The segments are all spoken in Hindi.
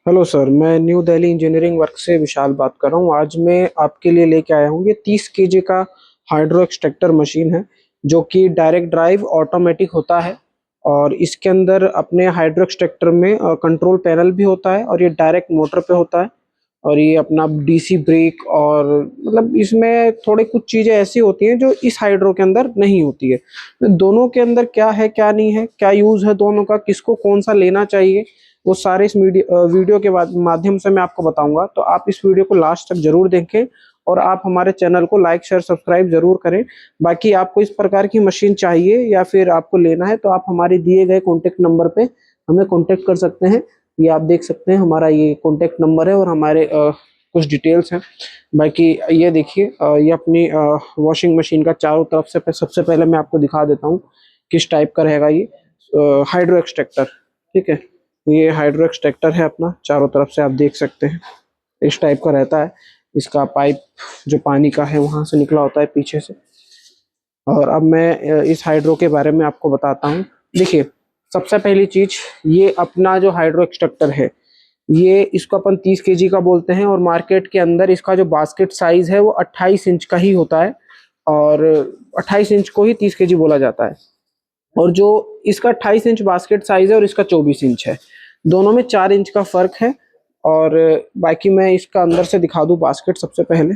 हेलो सर, मैं न्यू दिल्ली इंजीनियरिंग वर्क से विशाल बात कर रहा हूँ। आज मैं आपके लिए लेके आया हूँ ये 30 केजी का हाइड्रो एक्सट्रैक्टर मशीन है, जो कि डायरेक्ट ड्राइव ऑटोमेटिक होता है। और इसके अंदर अपने हाइड्रो एक्सट्रैक्टर में कंट्रोल पैनल भी होता है और ये डायरेक्ट मोटर पे होता है। और ये अपना डीसी ब्रेक और मतलब इसमें थोड़ी कुछ चीज़ें ऐसी होती हैं जो इस हाइड्रो के अंदर नहीं होती है। तो दोनों के अंदर क्या है क्या नहीं है, क्या यूज़ है दोनों का, किसको कौन सा लेना चाहिए, वो सारे इस वीडियो के माध्यम से मैं आपको बताऊंगा। तो आप इस वीडियो को लास्ट तक जरूर देखें और आप हमारे चैनल को लाइक शेयर सब्सक्राइब जरूर करें। बाकी आपको इस प्रकार की मशीन चाहिए या फिर आपको लेना है तो आप हमारे दिए गए कॉन्टेक्ट नंबर पे हमें कॉन्टेक्ट कर सकते हैं। ये आप देख सकते हैं, हमारा ये कॉन्टेक्ट नंबर है और हमारे कुछ डिटेल्स हैं। बाकी ये देखिए, ये अपनी वॉशिंग मशीन का चारों तरफ से सबसे पहले मैं आपको दिखा देता हूँ किस टाइप का रहेगा ये हाइड्रो एक्सट्रैक्टर। ठीक है, ये हाइड्रो एक्सट्रैक्टर है अपना, चारों तरफ से आप देख सकते हैं इस टाइप का रहता है। इसका पाइप जो पानी का है वहां से निकला होता है पीछे से। और अब मैं इस हाइड्रो के बारे में आपको बताता हूँ। देखिए, सबसे पहली चीज, ये अपना जो हाइड्रो एक्सट्रैक्टर है, ये इसको अपन 30 केजी का बोलते हैं और मार्केट के अंदर इसका जो बास्केट साइज है वो 28 इंच का ही होता है। और 28 इंच को ही 30 केजी बोला जाता है। और जो इसका 28 इंच बास्केट साइज है और इसका 24 इंच है, दोनों में 4 इंच का फर्क है। और बाकी मैं इसका अंदर से दिखा दूं बास्केट सबसे पहले।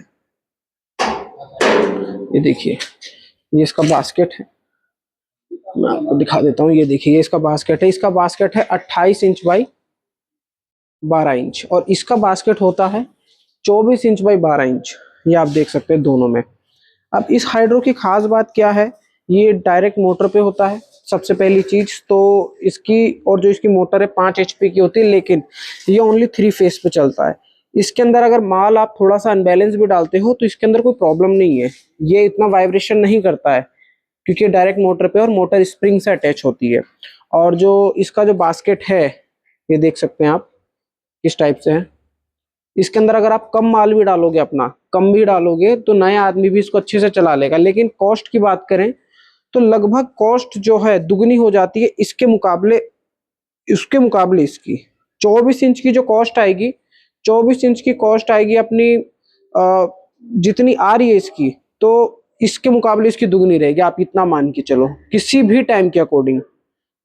ये देखिए, ये इसका बास्केट है, मैं आपको दिखा देता हूँ। ये देखिए, ये इसका बास्केट है। इसका बास्केट है 28 इंच बाई 12 इंच और इसका बास्केट होता है 24 इंच बाई 12 इंच। ये आप देख सकते हैं दोनों में। अब इस हाइड्रो की खास बात क्या है, ये डायरेक्ट मोटर पे होता है सबसे पहली चीज तो इसकी। और जो इसकी मोटर है 5 एचपी की होती है, लेकिन ये ओनली 3 फेस पे चलता है। इसके अंदर अगर माल आप थोड़ा सा अनबैलेंस भी डालते हो तो इसके अंदर कोई प्रॉब्लम नहीं है, ये इतना वाइब्रेशन नहीं करता है क्योंकि डायरेक्ट मोटर पे और मोटर स्प्रिंग से अटैच होती है। और जो इसका जो बास्केट है, ये देख सकते हैं आप किस टाइप से है। इसके अंदर अगर आप कम माल भी डालोगे, अपना कम भी डालोगे, तो नया आदमी भी इसको अच्छे से चला लेगा। लेकिन कॉस्ट की बात करें तो लगभग कॉस्ट जो है दुगनी हो जाती है इसके मुकाबले इसकी 24 इंच की जो कॉस्ट आएगी, 24 इंच की कॉस्ट आएगी अपनी जितनी आ रही है इसकी, तो इसके मुकाबले इसकी दुगनी रहेगी। आप इतना मान के चलो किसी भी टाइम के अकॉर्डिंग।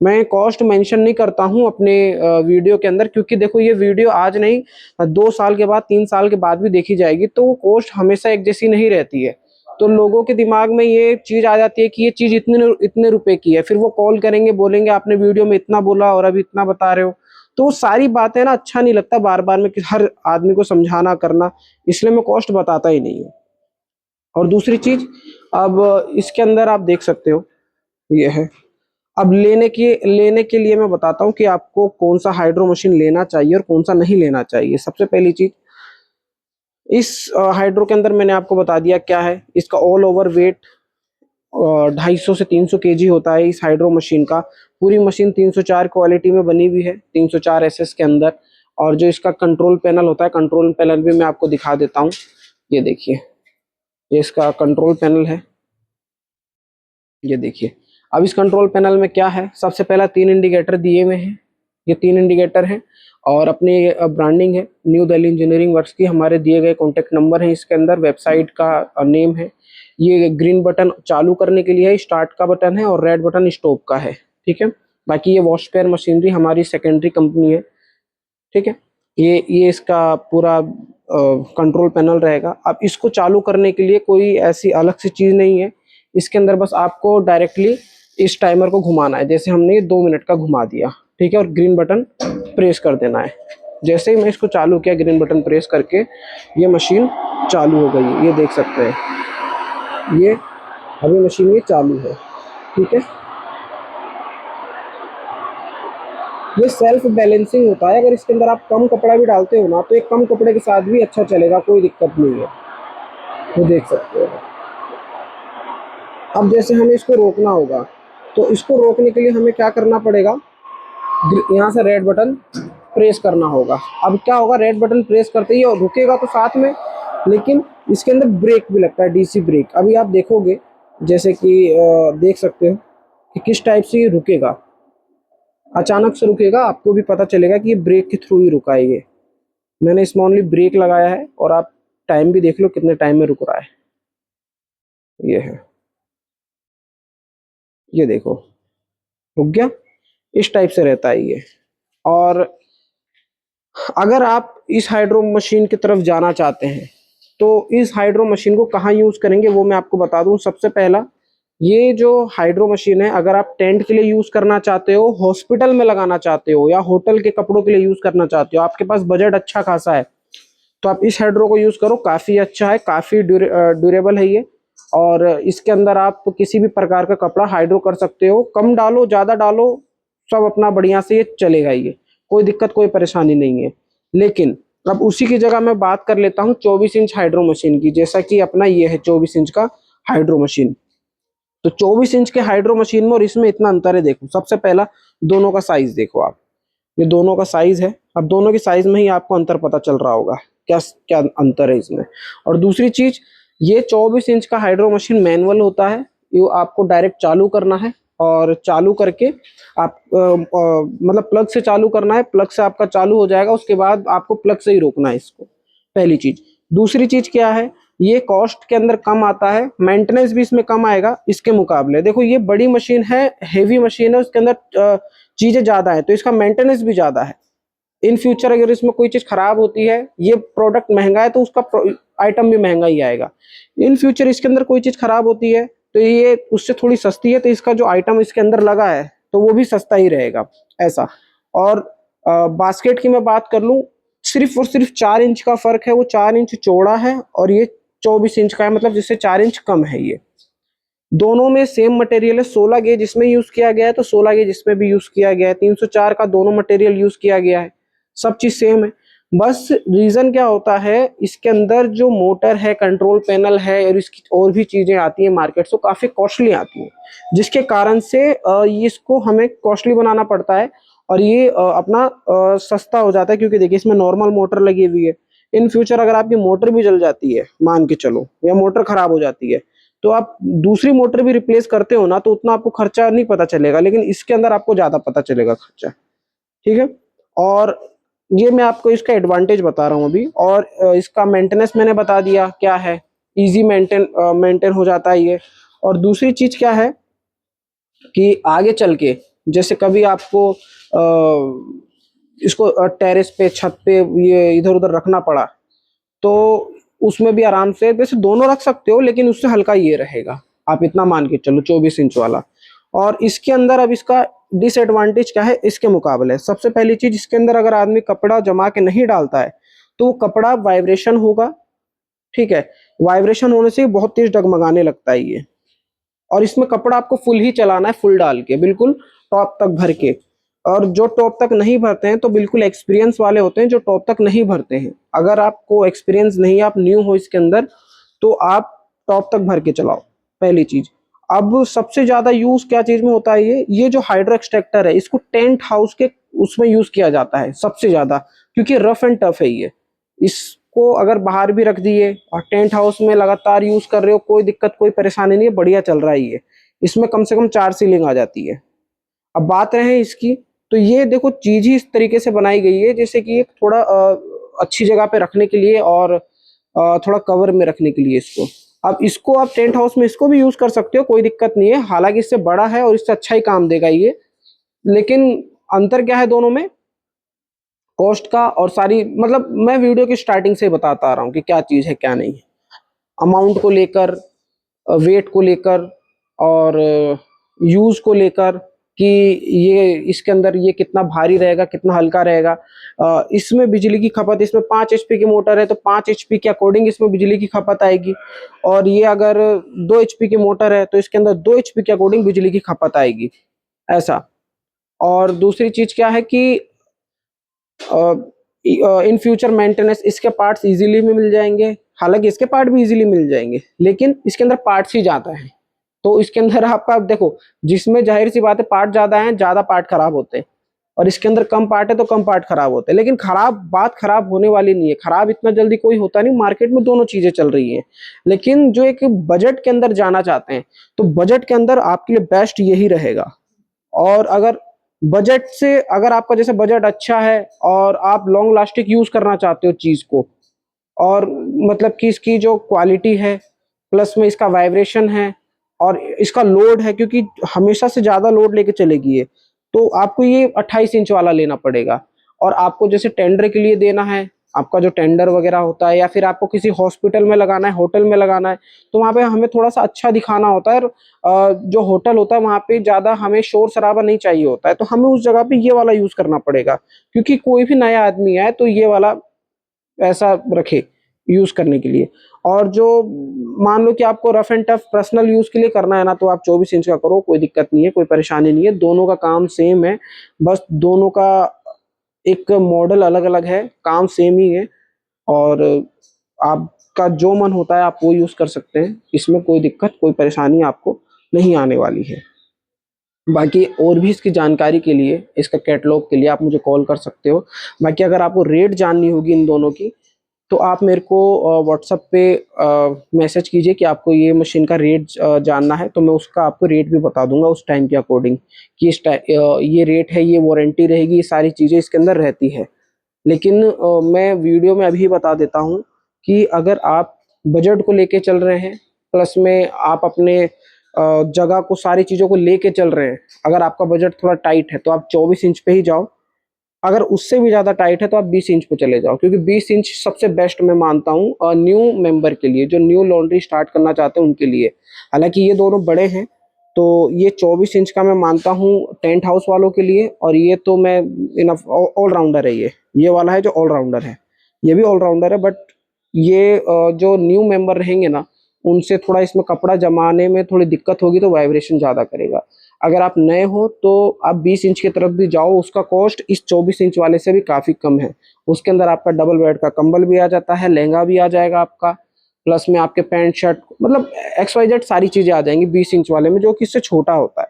मैं कॉस्ट मेंशन नहीं करता हूं अपने वीडियो के अंदर, क्योंकि देखो ये वीडियो आज नहीं, 2 साल के बाद 3 साल के बाद भी देखी जाएगी तो वो कॉस्ट हमेशा एक जैसी नहीं रहती है। तो लोगों के दिमाग में ये चीज आ जाती है कि ये चीज इतने इतने रुपए की है, फिर वो कॉल करेंगे, बोलेंगे आपने वीडियो में इतना बोला और अभी इतना बता रहे हो। तो वो सारी बातें ना अच्छा नहीं लगता बार बार में कि हर आदमी को समझाना करना, इसलिए मैं कॉस्ट बताता ही नहीं हूँ। और दूसरी चीज, अब इसके अंदर आप देख सकते हो ये है। अब लेने के लिए मैं बताता हूँ कि आपको कौन सा हाइड्रो मशीन लेना चाहिए और कौन सा नहीं लेना चाहिए। सबसे पहली चीज, इस हाइड्रो के अंदर मैंने आपको बता दिया क्या है। इसका ऑल ओवर वेट 250 से 300 केजी होता है इस हाइड्रो मशीन का। पूरी मशीन 304 क्वालिटी में बनी हुई है, 304 एसएस के अंदर। और जो इसका कंट्रोल पैनल होता है, कंट्रोल पैनल भी मैं आपको दिखा देता हूँ। ये देखिए, ये इसका कंट्रोल पैनल है, ये देखिए। अब इस कंट्रोल पैनल में क्या है, सबसे पहला 3 इंडिकेटर दिए हुए हैं, ये 3 इंडिकेटर हैं। और अपनी ब्रांडिंग है न्यू दिल्ली इंजीनियरिंग वर्क्स की, हमारे दिए गए कॉन्टेक्ट नंबर है इसके अंदर, वेबसाइट का नेम है। ये ग्रीन बटन चालू करने के लिए स्टार्ट का बटन है और रेड बटन स्टॉप का है। ठीक है, बाकी ये वॉश पेयर मशीनरी हमारी सेकेंडरी कंपनी है। ठीक है, ये इसका पूरा कंट्रोल पैनल रहेगा। अब इसको चालू करने के लिए कोई ऐसी अलग सी चीज़ नहीं है इसके अंदर, बस आपको डायरेक्टली इस टाइमर को घुमाना है, जैसे हमने ये 2 मिनट का घुमा दिया। ठीक है, और ग्रीन बटन प्रेस कर देना है। जैसे ही मैं इसको चालू किया ग्रीन बटन प्रेस करके, ये मशीन चालू हो गई है, ये देख सकते हैं। ये अभी मशीन ये चालू है। ठीक है, ये सेल्फ बैलेंसिंग होता है। अगर इसके अंदर आप कम कपड़ा भी डालते हो ना, तो एक कम कपड़े के साथ भी अच्छा चलेगा, कोई दिक्कत नहीं है। ये देख सकते हो। अब जैसे हमें इसको रोकना होगा, तो इसको रोकने के लिए हमें क्या करना पड़ेगा, यहाँ से रेड बटन प्रेस करना होगा। अब क्या होगा, रेड बटन प्रेस करते ही और रुकेगा तो साथ में, लेकिन इसके अंदर ब्रेक भी लगता है, डीसी ब्रेक। अभी आप देखोगे, जैसे कि देख सकते हो कि किस टाइप से ये रुकेगा। अचानक से रुकेगा, आपको भी पता चलेगा कि ये ब्रेक के थ्रू ही रुका है ये। मैंने इसमें ओनली ब्रेक लगाया है और आप टाइम भी देख लो कितने टाइम में रुक रहा है। ये है, ये देखो रुक गया। इस टाइप से रहता है ये। और अगर आप इस हाइड्रो मशीन की तरफ जाना चाहते हैं तो इस हाइड्रो मशीन को कहाँ यूज करेंगे वो मैं आपको बता दूं। सबसे पहला, ये जो हाइड्रो मशीन है अगर आप टेंट के लिए यूज करना चाहते हो, हॉस्पिटल में लगाना चाहते हो या होटल के कपड़ों के लिए यूज करना चाहते हो, आपके पास बजट अच्छा खासा है, तो आप इस हाइड्रो को यूज करो। काफी अच्छा है, काफी ड्यूरेबल है ये। और इसके अंदर आप किसी भी प्रकार का कपड़ा हाइड्रो कर सकते हो, कम डालो ज्यादा डालो, सब अपना बढ़िया से ये चलेगा। ये कोई दिक्कत कोई परेशानी नहीं है। लेकिन अब उसी की जगह मैं बात कर लेता हूँ 24 इंच हाइड्रो मशीन की। जैसा कि अपना ये है 24 इंच का हाइड्रो मशीन। तो 24 इंच के हाइड्रो मशीन में और इसमें इतना अंतर है। देखो सबसे पहला, दोनों का साइज देखो आप, ये दोनों का साइज है। अब दोनों की साइज में ही आपको अंतर पता चल रहा होगा क्या क्या अंतर है इसमें। और दूसरी चीज, ये 24 इंच का हाइड्रो मशीन मैनुअल होता है, ये आपको डायरेक्ट चालू करना है और चालू करके आप मतलब प्लग से चालू करना है, प्लग से आपका चालू हो जाएगा, उसके बाद आपको प्लग से ही रोकना है इसको, पहली चीज। दूसरी चीज क्या है, ये कॉस्ट के अंदर कम आता है, मेंटेनेंस भी इसमें कम आएगा इसके मुकाबले। देखो ये बड़ी मशीन है, हेवी मशीन है, उसके अंदर चीजें ज्यादा है तो इसका मेंटेनेंस भी ज्यादा है। इन फ्यूचर अगर इसमें कोई चीज खराब होती है, ये प्रोडक्ट महंगा है तो उसका आइटम भी महंगा ही आएगा। इन फ्यूचर इसके अंदर कोई चीज खराब होती है तो ये उससे थोड़ी सस्ती है, तो इसका जो आइटम इसके अंदर लगा है तो वो भी सस्ता ही रहेगा ऐसा। और बास्केट की मैं बात कर लूं, सिर्फ और सिर्फ 4 इंच का फर्क है, वो 4 इंच चौड़ा है और ये 24 इंच का है, मतलब जिससे 4 इंच कम है ये। दोनों में सेम मटेरियल है, 16 गेज इसमें यूज किया गया है तो 16 गेज इसमें भी यूज किया गया है, 304 का दोनों मटेरियल यूज किया गया है, सब चीज सेम है। बस रीजन क्या होता है, इसके अंदर जो मोटर है, कंट्रोल पैनल है और इसकी और भी चीजें आती हैं मार्केट से, काफी कॉस्टली आती हैं, जिसके कारण से इसको हमें कॉस्टली बनाना पड़ता है और ये अपना सस्ता हो जाता है। क्योंकि देखिए इसमें नॉर्मल मोटर लगी हुई है, इन फ्यूचर अगर आपकी मोटर भी जल जाती है मान के चलो, या मोटर खराब हो जाती है, तो आप दूसरी मोटर भी रिप्लेस करते हो ना, तो उतना आपको खर्चा नहीं पता चलेगा, लेकिन इसके अंदर आपको ज्यादा पता चलेगा खर्चा। ठीक है। और ये मैं आपको इसका एडवांटेज बता रहा हूँ अभी। और इसका मेंटेनेंस मैंने बता दिया क्या है, इजी मेंटेन हो जाता है ये। और दूसरी चीज क्या है कि आगे चल के जैसे कभी आपको इसको टेरेस पे, छत पे ये इधर उधर रखना पड़ा, तो उसमें भी आराम से, वैसे दोनों रख सकते हो लेकिन उससे हल्का ये रहेगा, आप इतना मान के चलो 24 इंच वाला। और इसके अंदर अब इसका डिसएडवांटेज क्या है इसके मुकाबले, सबसे पहली चीज, इसके अंदर अगर आदमी कपड़ा जमा के नहीं डालता है तो वो कपड़ा वाइब्रेशन होगा। ठीक है, वाइब्रेशन होने से बहुत तेज डगमगाने लगता है ये। और इसमें कपड़ा आपको फुल ही चलाना है, फुल डाल के बिल्कुल टॉप तक भर के। और जो टॉप तक नहीं भरते हैं तो बिल्कुल एक्सपीरियंस वाले होते हैं जो टॉप तक नहीं भरते हैं। अगर आपको एक्सपीरियंस नहीं है, आप न्यू हो इसके अंदर, तो आप टॉप तक भर के चलाओ, पहली चीज। अब सबसे ज्यादा यूज क्या चीज में होता है, ये जो हाइड्रो एक्सट्रैक्टर है इसको टेंट हाउस के उसमें यूज किया जाता है सबसे ज्यादा, क्योंकि रफ एंड टफ है ये। इसको अगर बाहर भी रख दिए और टेंट हाउस में लगातार यूज कर रहे हो, कोई दिक्कत कोई परेशानी नहीं है, बढ़िया चल रहा है ये। इसमें कम से कम 4 सीलिंग आ जाती है। अब बात रहे इसकी, तो ये देखो चीज ही इस तरीके से बनाई गई है जैसे कि एक थोड़ा अच्छी जगह पे रखने के लिए और थोड़ा कवर में रखने के लिए इसको। अब इसको आप टेंट हाउस में इसको भी यूज कर सकते हो, कोई दिक्कत नहीं है, हालांकि इससे बड़ा है और इससे अच्छा ही काम देगा ये। लेकिन अंतर क्या है दोनों में, कॉस्ट का और सारी, मतलब मैं वीडियो की स्टार्टिंग से बताता आ रहा हूँ कि क्या चीज है क्या नहीं है, अमाउंट को लेकर, वेट को लेकर और यूज को लेकर, कि ये इसके अंदर ये कितना भारी रहेगा कितना हल्का रहेगा। इसमें बिजली की खपत, इसमें 5 HP की मोटर है तो 5 HP के अकॉर्डिंग इसमें बिजली की खपत आएगी। और ये अगर 2 HP की मोटर है तो इसके अंदर 2 HP के अकॉर्डिंग बिजली की खपत आएगी ऐसा। और दूसरी चीज क्या है कि इन फ्यूचर मेंटेनेंस इसके पार्ट्स इजीली में मिल जाएंगे, हालांकि इसके पार्ट भी इजीली मिल जाएंगे लेकिन इसके अंदर पार्ट्स ही ज्यादा हैं। तो इसके अंदर आपका देखो, जिसमें जाहिर सी बात है पार्ट ज्यादा हैं, ज्यादा पार्ट खराब होते हैं, और इसके अंदर कम पार्ट है तो कम पार्ट खराब होते हैं। लेकिन खराब होने वाली नहीं है, खराब इतना जल्दी कोई होता नहीं, मार्केट में दोनों चीजें चल रही हैं। लेकिन जो एक बजट के अंदर जाना चाहते हैं तो बजट के अंदर आपके लिए बेस्ट यही रहेगा। और अगर बजट से, अगर आपका जैसे बजट अच्छा है और आप लॉन्ग लास्टिंग यूज करना चाहते हो चीज को, और मतलब कि इसकी जो क्वालिटी है, प्लस में इसका वाइब्रेशन है और इसका लोड है, क्योंकि हमेशा से ज्यादा लोड लेके चलेगी ये, तो आपको ये 28 इंच वाला लेना पड़ेगा। और आपको जैसे टेंडर के लिए देना है, आपका जो टेंडर वगैरह होता है, या फिर आपको किसी हॉस्पिटल में लगाना है, होटल में लगाना है, तो वहाँ पे हमें थोड़ा सा अच्छा दिखाना होता है। जो होटल होता है वहाँ पे ज्यादा हमें शोर शराबा नहीं चाहिए होता है, तो हमें उस जगह पे ये वाला यूज करना पड़ेगा। क्योंकि कोई भी नया आदमी है तो ये वाला ऐसा रखे यूज करने के लिए। और जो मान लो कि आपको rough and tough personal use के लिए करना है ना, तो आप 24 इंच का करो, कोई दिक्कत नहीं है, कोई परेशानी नहीं है, दोनों का काम सेम है। बस दोनों का एक मॉडल अलग अलग है, काम सेम ही है। और आपका जो मन होता है आप वो यूज कर सकते हैं, इसमें कोई दिक्कत कोई परेशानी आपको नहीं आने वाली है। बाकी और भी इसकी जानकारी के लिए, इसका कैटलॉग के लिए आप मुझे कॉल कर सकते हो। बाकी अगर आपको रेट जाननी होगी इन दोनों की, तो आप मेरे को व्हाट्सएप पे मैसेज कीजिए कि आपको ये मशीन का रेट जानना है, तो मैं उसका आपको रेट भी बता दूंगा उस टाइम के अकॉर्डिंग, कि ये रेट है, ये वारंटी रहेगी, ये सारी चीज़ें इसके अंदर रहती है। लेकिन मैं वीडियो में अभी बता देता हूँ कि अगर आप बजट को लेके चल रहे हैं, प्लस में आप अपने जगह को, सारी चीज़ों को लेके चल रहे हैं, अगर आपका बजट थोड़ा टाइट है तो आप 24 इंच पे ही जाओ। अगर उससे भी ज़्यादा टाइट है तो आप 20 इंच पे चले जाओ, क्योंकि 20 इंच सबसे बेस्ट मैं मानता हूँ न्यू मेंबर के लिए, जो न्यू लॉन्ड्री स्टार्ट करना चाहते हैं उनके लिए। हालांकि ये दोनों बड़े हैं, तो ये 24 इंच का मैं मानता हूँ टेंट हाउस वालों के लिए, और ये तो मैं इनफ ऑलराउंडर है, ये वाला है जो ऑलराउंडर है, ये भी ऑलराउंडर है। बट ये जो न्यू मेंबर रहेंगे ना, उनसे थोड़ा इसमें कपड़ा जमाने में थोड़ी दिक्कत होगी, तो वाइब्रेशन ज़्यादा करेगा। अगर आप नए हो तो आप 20 इंच की तरफ भी जाओ, उसका कॉस्ट इस 24 इंच वाले से भी काफ़ी कम है। उसके अंदर आपका डबल बेड का कंबल भी आ जाता है, लहंगा भी आ जाएगा आपका, प्लस में आपके पैंट शर्ट, मतलब XYZ सारी चीज़ें आ जाएंगी 20 इंच वाले में, जो कि इससे छोटा होता है।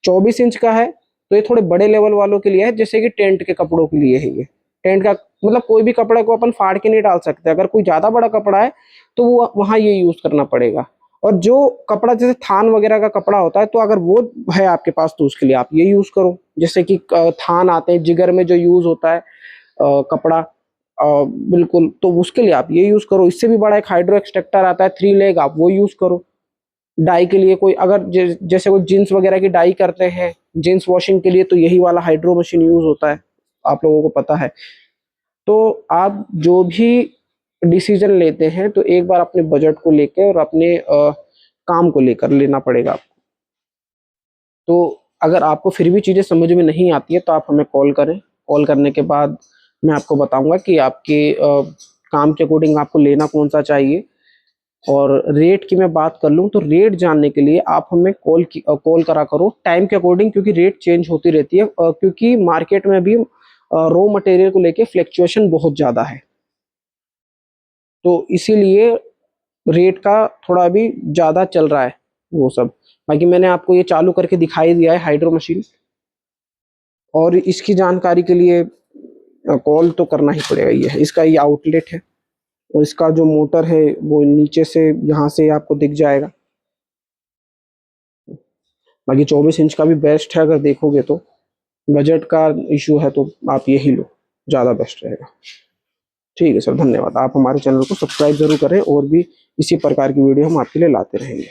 24 इंच का है तो ये थोड़े बड़े लेवल वालों के लिए है, जैसे कि टेंट के कपड़ों के लिए है ये। टेंट का मतलब कोई भी कपड़े को अपन फाड़ के नहीं डाल सकते, अगर कोई ज़्यादा बड़ा कपड़ा है तो वो वहाँ ये यूज़ करना पड़ेगा। और जो कपड़ा जैसे थान वगैरह का कपड़ा होता है, तो अगर वो है आपके पास तो उसके लिए आप ये यूज़ करो। जैसे कि थान आते हैं जिगर में जो यूज़ होता है कपड़ा, बिल्कुल, तो उसके लिए आप ये यूज़ करो। इससे भी बड़ा एक हाइड्रो एक्सट्रैक्टर आता है 3 लेग, आप वो यूज़ करो। डाई के लिए कोई अगर जैसे कोई जीन्स वगैरह की डाई करते हैं, जीन्स वॉशिंग के लिए, तो यही वाला हाइड्रो मशीन यूज होता है, आप लोगों को पता है। तो आप जो भी डिसीजन लेते हैं तो एक बार अपने बजट को लेकर और अपने काम को लेकर लेना पड़ेगा आपको। तो अगर आपको फिर भी चीज़ें समझ में नहीं आती है तो आप हमें कॉल करें। कॉल करने के बाद मैं आपको बताऊंगा कि आपके काम के अकॉर्डिंग आपको लेना कौन सा चाहिए। और रेट की मैं बात कर लूँ तो रेट जानने के लिए आप हमें कॉल करा करो टाइम के अकॉर्डिंग, क्योंकि रेट चेंज होती रहती है, क्योंकि मार्केट में भी रॉ मटेरियल को लेके फ्लक्चुएशन बहुत ज़्यादा है, तो इसीलिए रेट का थोड़ा भी ज़्यादा चल रहा है वो सब। बाकी मैंने आपको ये चालू करके दिखाई दिया है हाइड्रो मशीन, और इसकी जानकारी के लिए कॉल तो करना ही पड़ेगा। ये है इसका, ये आउटलेट है, और इसका जो मोटर है वो नीचे से यहाँ से आपको दिख जाएगा। बाकी 24 इंच का भी बेस्ट है, अगर देखोगे तो बजट का इशू है तो आप यही लो, ज़्यादा बेस्ट रहेगा। ठीक है सर, धन्यवाद। आप हमारे चैनल को सब्सक्राइब जरूर करें, और भी इसी प्रकार की वीडियो हम आपके लिए लाते रहेंगे।